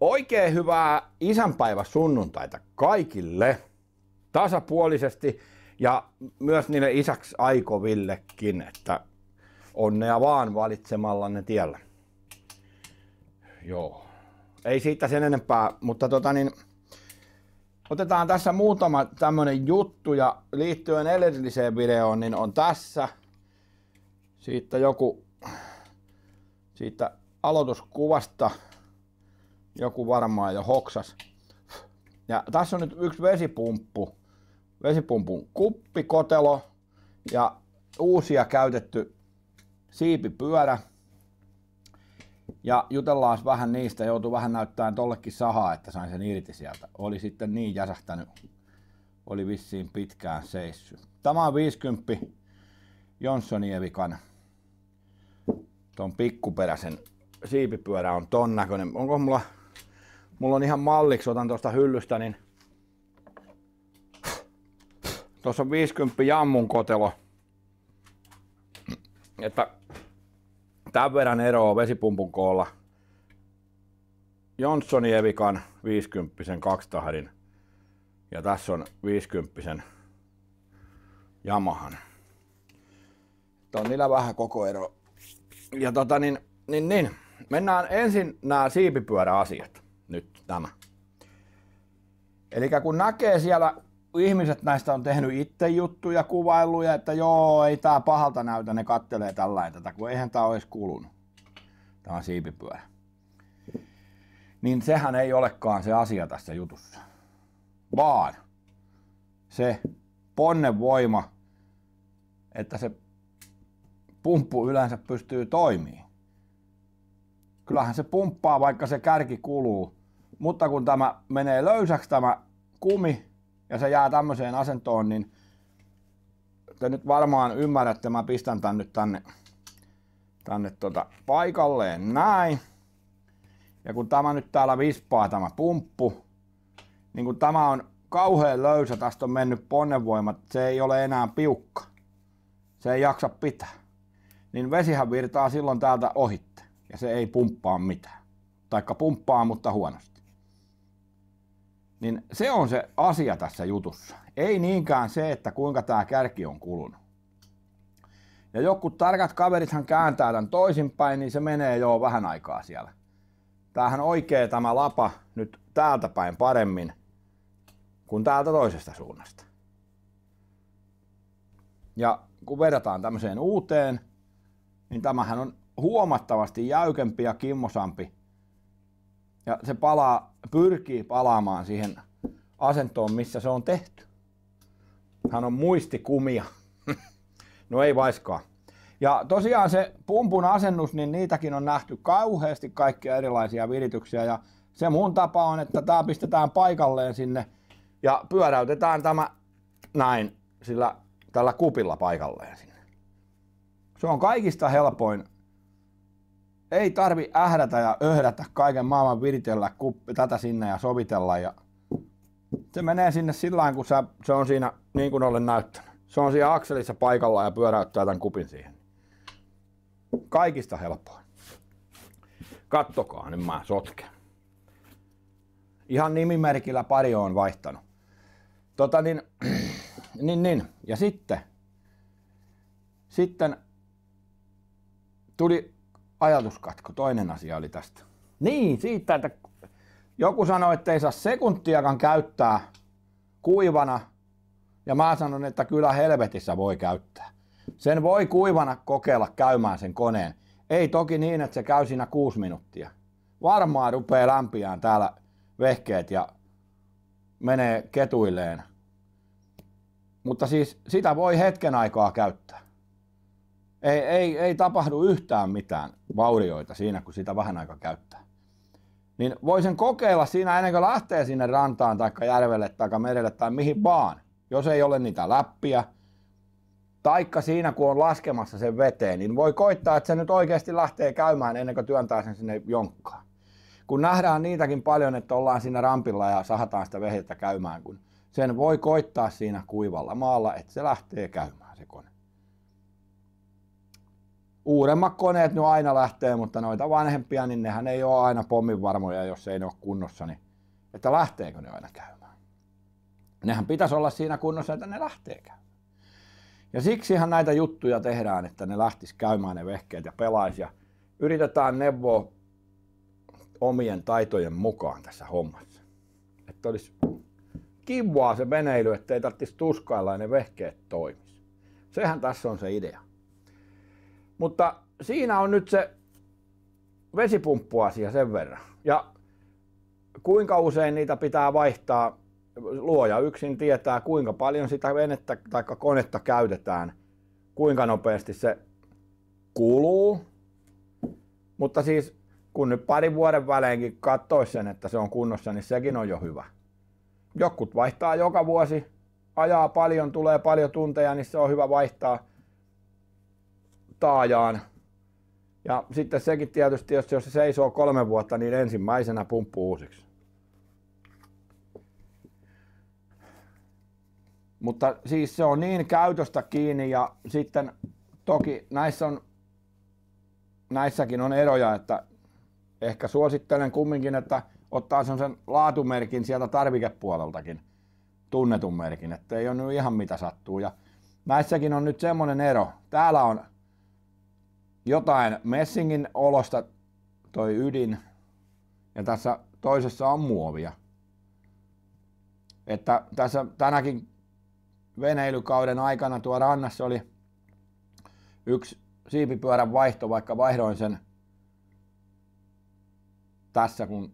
Oikein hyvää isänpäivä sunnuntaita kaikille tasapuolisesti ja myös niille isäksi aikovillekin, että onnea vaan valitsemallanne tiellä. Joo, ei siitä sen enempää, mutta otetaan tässä muutama tämmönen juttu ja liittyen edelliseen videoon, niin on tässä siitä aloituskuvasta joku varmaan jo hoksas. Ja tässä on nyt yksi vesipumpun kuppikotelo ja uusia käytetty siipipyörä. Ja jutellaan vähän niistä, joutuu vähän näyttämään tollekin sahaa, että sain sen irti sieltä. Oli sitten niin jäsähtänyt, oli vissiin pitkään seissy. Tämä on 50 Jonsson-Evikan ton pikkuperäisen siipipyörä on ton näköinen. Onko mulla on ihan malliksi, otan tuosta hyllystä, niin tuossa on 50 jammun kotelo. Että tämän verran eroa vesipumpun koolla Jonsson-Evikan 50 kaksitahdin ja tässä on 50 Yamahan. On niillä vähän koko ero. Ja mennään ensin nämä siipipyöräasiat. Nyt tämä. Eli kun näkee siellä, ihmiset näistä on tehnyt itse juttuja, kuvailuja, että joo, ei tää pahalta näytä, ne kattelee tällainen tätä, kun eihän tää olisi kulunut. Tämä on siipipyörä. Niin sehän ei olekaan se asia tässä jutussa. Vaan se ponnevoima, että se pumppu yleensä pystyy toimimaan. Kyllähän se pumppaa, vaikka se kärki kuluu, mutta kun tämä menee löysäksi tämä kumi ja se jää tämmöiseen asentoon, niin te nyt varmaan ymmärrätte, mä pistän tän nyt tänne paikalleen näin. Ja kun tämä nyt täällä vispaa tämä pumppu, niin kun tämä on kauhean löysä, tästä on mennyt ponnevoimat, se ei ole enää piukka. Se ei jaksa pitää. Niin vesihän virtaa silloin täältä ohitte ja se ei pumppaa mitään. Taikka pumppaa, mutta huonosti. Niin se on se asia tässä jutussa. Ei niinkään se, että kuinka tää kärki on kulunut. Ja jotkut tarkat kaverithan kääntää tämän toisinpäin, niin se menee jo vähän aikaa siellä. Tämähän oikee tämä lapa nyt täältä päin paremmin kuin täältä toisesta suunnasta. Ja kun verrataan tämmöiseen uuteen, niin tämähän on huomattavasti jäykempi ja kimmosampi. Ja se pyrkii palaamaan siihen asentoon, missä se on tehty. Hän on muistikumia. No ei vaiskaan. Ja tosiaan se pumpun asennus, niin niitäkin on nähty kauheasti kaikkia erilaisia virityksiä. Ja se mun tapa on, että tää pistetään paikalleen sinne ja pyöräytetään tämä näin tällä kupilla paikalleen sinne. Se on kaikista helpoin. Ei tarvi ähdätä ja öhdätä kaiken maailman viritellä tätä sinne ja sovitella. Ja se menee sinne sillä kun se on siinä niin kuin olen näyttänyt. Se on siinä akselissa paikalla ja pyöräyttää tämän kupin siihen. Kaikista helpoin. Kattokaa, nyt mä sotken. Ihan nimimerkillä pari on vaihtanut. Ja sitten tuli ajatuskatko. Toinen asia oli tästä. Niin, siitä, että joku sanoi, että ei saa sekuntiakaan käyttää kuivana. Ja mä sanon, että kyllä helvetissä voi käyttää. Sen voi kuivana kokeilla käymään sen koneen. Ei toki niin, että se käy siinä 6 minuuttia. Varmaan rupeaa lämpiään täällä vehkeet ja menee ketuilleen. Mutta siis sitä voi hetken aikaa käyttää. Ei tapahdu yhtään mitään vaurioita siinä, kun sitä vähän aikaa käyttää. Niin voi sen kokeilla siinä ennen kuin lähtee sinne rantaan tai järvelle tai merelle tai mihin vaan. Jos ei ole niitä läppiä. Taikka siinä, kun on laskemassa sen veteen, niin voi koittaa, että se nyt oikeasti lähtee käymään ennen kuin työntää sen sinne jonkkaan. Kun nähdään niitäkin paljon, että ollaan siinä rampilla ja sahataan sitä vehettä käymään, kun sen voi koittaa siinä kuivalla maalla, että se lähtee käymään se kone. Uudemmat koneet nyt aina lähtee, mutta noita vanhempia, niin nehän ei ole aina pomminvarmoja, jos ei ne ole kunnossa, niin että lähteekö ne aina käymään. Nehän pitäisi olla siinä kunnossa, että ne lähtee käymään. Ja siksihän näitä juttuja tehdään, että ne lähtis käymään ne vehkeet ja pelaisi ja yritetään neuvoa omien taitojen mukaan tässä hommassa. Että olisi kivaa se veneily, ettei tarvitsisi tuskailla ja ne vehkeet toimisi. Sehän tässä on se idea. Mutta siinä on nyt se vesipumppuasia sen verran. Ja kuinka usein niitä pitää vaihtaa, luoja yksin tietää, kuinka paljon sitä venettä tai konetta käytetään, kuinka nopeasti se kuluu. Mutta siis kun nyt parin vuoden väleinkin katsoisi sen, että se on kunnossa, niin sekin on jo hyvä. Jokut vaihtaa joka vuosi, ajaa paljon, tulee paljon tunteja, niin se on hyvä vaihtaa taajaan. Ja sitten sekin tietysti, jos se seisoo 3 vuotta, niin ensimmäisenä pumppu uusiksi. Mutta siis se on niin käytöstä kiinni ja sitten toki näissäkin on eroja, että ehkä suosittelen kumminkin, että ottaa sen laatumerkin sieltä tarvikepuoleltakin, tunnetun merkin, että ei ole nyt ihan mitä sattuu. Ja näissäkin on nyt semmoinen ero. Täällä on jotain messingin olosta toi ydin ja tässä toisessa on muovia. Että tässä tänäkin veneilykauden aikana tuo rannassa oli yksi siipipyörän vaihto, vaikka vaihdoin sen tässä kun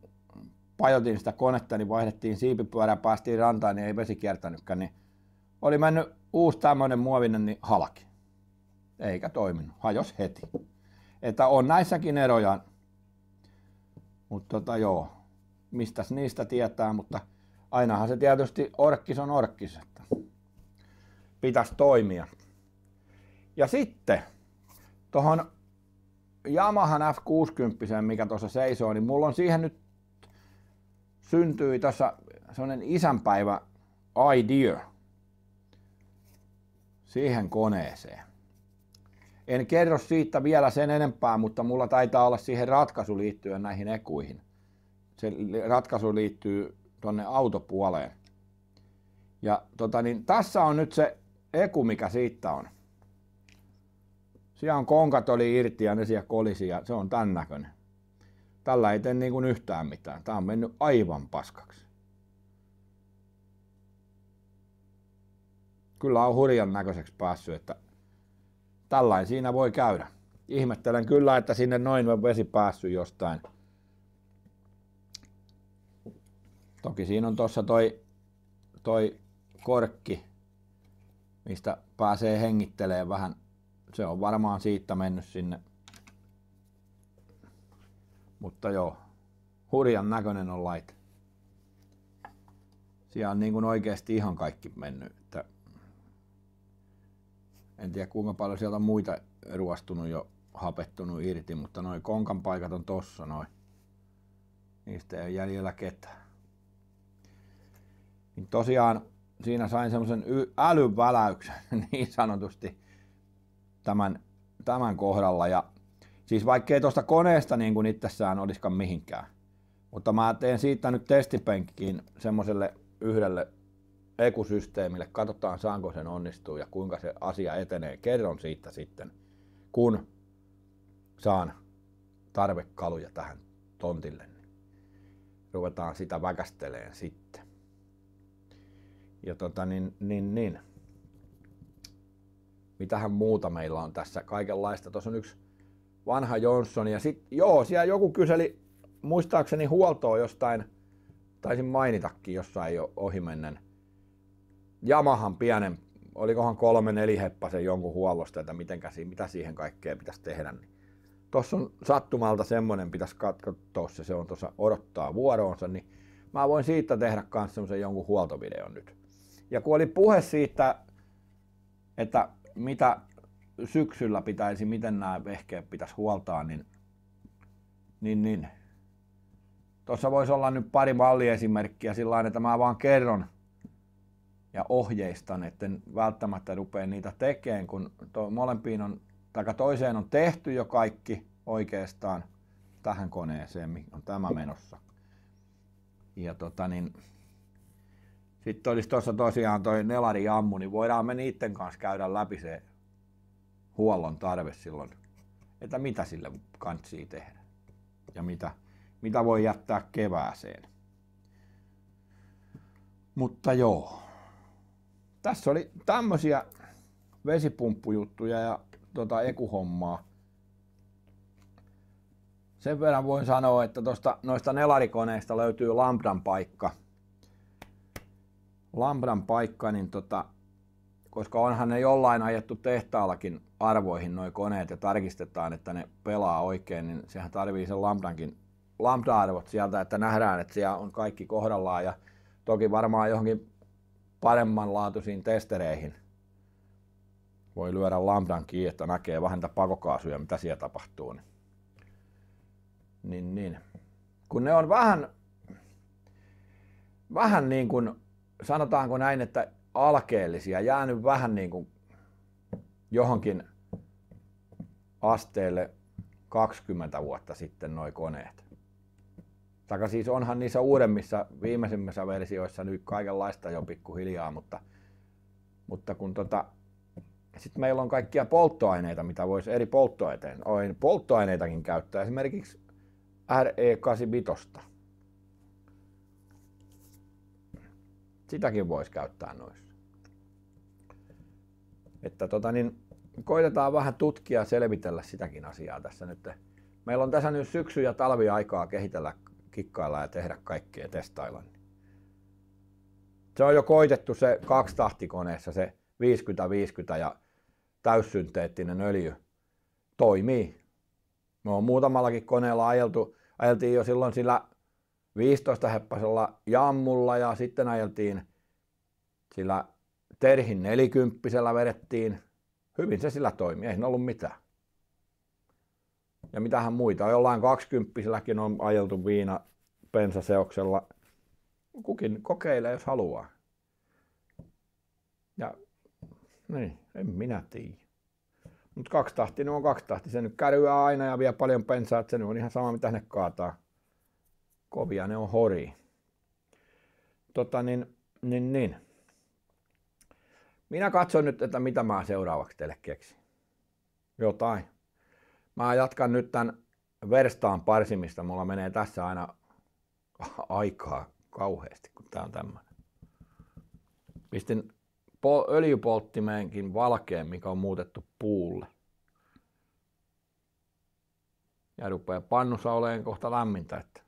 pajotin sitä konetta, niin vaihdettiin siipipyörää, päästiin rantaan, niin ei vesi kiertänytkään, niin oli mennyt uusi tämmöinen muovinen niin halki. Eikä toiminut, hajos heti. Että on näissäkin eroja, mutta joo, mistäs niistä tietää, mutta ainahan se tietysti orkkis on orkkis, että pitäisi toimia. Ja sitten tohon Yamahan F60, mikä tuossa seisoo, niin mulla on siihen nyt syntyi tuossa sellainen isänpäivä idea siihen koneeseen. En kerro siitä vielä sen enempää, mutta mulla taitaa olla siihen ratkaisu liittyen näihin ekuihin. Se ratkaisu liittyy tonne autopuoleen. Ja niin tässä on nyt se eku, mikä siitä on. Siellä on konkat oli irti ja ne siellä kolisi ja se on tän näköinen. Tällä ei tee niin kuin yhtään mitään. Tää on mennyt aivan paskaksi. Kyllä on hurjan näköiseksi päässyt, että tällainen siinä voi käydä. Ihmettelen kyllä, että sinne noin on vesi päässyt jostain. Toki siinä on tossa toi korkki, mistä pääsee hengittelemään vähän. Se on varmaan siitä mennyt sinne. Mutta joo, hurjan näköinen on laite. Siellä on niin kuin oikeasti ihan kaikki mennyt. Että en tiedä kuinka paljon sieltä on muita ruostunut jo hapettunut irti, mutta noi konkan paikat on tossa noin. Niistä ei ole jäljellä ketään. Niin tosiaan siinä sain semmosen älyväläyksen niin sanotusti tämän kohdalla. Ja siis vaikkei tuosta koneesta niin kuin itsessään olisikaan mihinkään. Mutta mä teen siitä nyt testipenkkiin semmoselle yhdelle ekosysteemille. Katsotaan saanko sen onnistuu ja kuinka se asia etenee. Kerron siitä sitten, kun saan tarvekaluja tähän tontille. Niin ruvetaan sitä väkästeleen sitten. Ja mitähän muuta meillä on tässä kaikenlaista. Tuossa on yksi vanha Johnson ja sit siellä joku kyseli muistaakseni huoltoa jostain, taisin mainitakin jossain jo ohimennen. Yamahan pienen, olikohan 3-4 heppasen jonkun huollosta, että mitä siihen kaikkeen pitäisi tehdä. Niin tuossa on sattumalta semmonen, pitäisi katsoa se on tuossa odottaa vuoroonsa, niin mä voin siitä tehdä kans semmosen jonkun huoltovideon nyt. Ja kun oli puhe siitä, että mitä syksyllä pitäisi, miten nämä vehkeet pitäisi huoltaa, niin tuossa voisi olla nyt pari malliesimerkkiä sillä että mä vaan kerron ja ohjeistan, etten välttämättä rupea niitä tekemään, kun molempiin on tai toiseen on tehty jo kaikki oikeastaan tähän koneeseen, mikä on tämä menossa. Ja sitten olisi tuossa tosiaan toi Nelari-jammu, niin voidaan me niiden kanssa käydä läpi se huollon tarve silloin, että mitä sille kantsii tehdä ja mitä voi jättää kevääseen. Mutta joo, tässä oli tämmösiä vesipumppujuttuja ja ekuhommaa. Sen verran voin sanoa, että noista Nelarikoneista löytyy Lambdan paikka. Lambdan paikka, niin koska onhan ne jollain ajettu tehtaallakin arvoihin noi koneet ja tarkistetaan, että ne pelaa oikein, niin sehän tarvii sen Lambda-arvot sieltä, että nähdään, että siellä on kaikki kohdallaan ja toki varmaan johonkin paremmanlaatuisiin testereihin voi lyödä Lambdan kiinni, että näkee vähän niitä pakokaasuja, mitä siellä tapahtuu. Niin. Kun ne on vähän niin kuin, sanotaanko näin, että alkeellisia, jäänyt vähän niin kuin johonkin asteelle 20 vuotta sitten noi koneet. Taka siis onhan niissä uudemmissa, viimeisimmissä versioissa nyt kaikenlaista jo pikkuhiljaa, mutta kun sitten meillä on kaikkia polttoaineita, mitä voisi eri polttoaineitakin käyttää, esimerkiksi RE85. Sitäkin voisi käyttää noissa. Että koitetaan vähän tutkia ja selvitellä sitäkin asiaa tässä nyt. Meillä on tässä nyt syksy- ja talviaikaa kehitellä, kikkailla ja tehdä kaikkea, testailla. Se on jo koitettu se 2-tahtikoneessa, se 50-50 ja täyssynteettinen öljy. Toimii. Me on muutamallakin koneella ajeltiin jo silloin sillä 15-heppasella jammulla ja sitten ajeltiin sillä Terhin 40 vedettiin. Hyvin se sillä toimi, ei siinä ollut mitään. Ja mitähän muita, jollain 20-silläkin on ajeltu pensaseoksella. Kukin kokeilee, jos haluaa. Ja niin, en minä tiedä. Mutta 2-tahtinen on 2-tahti. Se nyt kärryää aina ja vie paljon pensaa, että se on ihan sama mitä ne kaataa. Kovia ne on horii. Niin. Minä katson nyt, että mitä mä seuraavaksi teille keksin. Jotain. Mä jatkan nyt tän verstaan parsimista. Mulla menee tässä aina aikaa kauheasti, kun tää on tämmönen. Pistin öljypolttimeenkin valkeen, mikä on muutettu puulle. Ja rupeaa pannussa oleen kohta lämmintä, että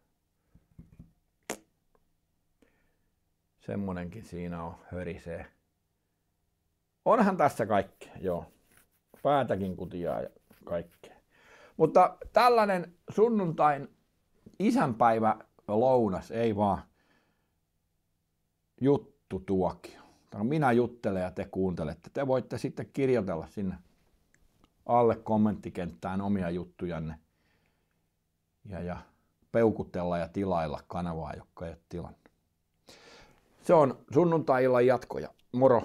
semmonenkin siinä on, hörisee. Onhan tässä kaikkea, joo. Päätäkin kutiaa ja kaikkea. Mutta tällainen sunnuntain isänpäivä lounas, ei vaan juttutuokio. Minä juttelen ja te kuuntelette. Te voitte sitten kirjoitella sinne alle kommenttikenttään omia juttujanne ja peukutella ja tilailla kanavaa, joka ei ole tilannut. Se on sunnuntai-illan jatkoja. Moro!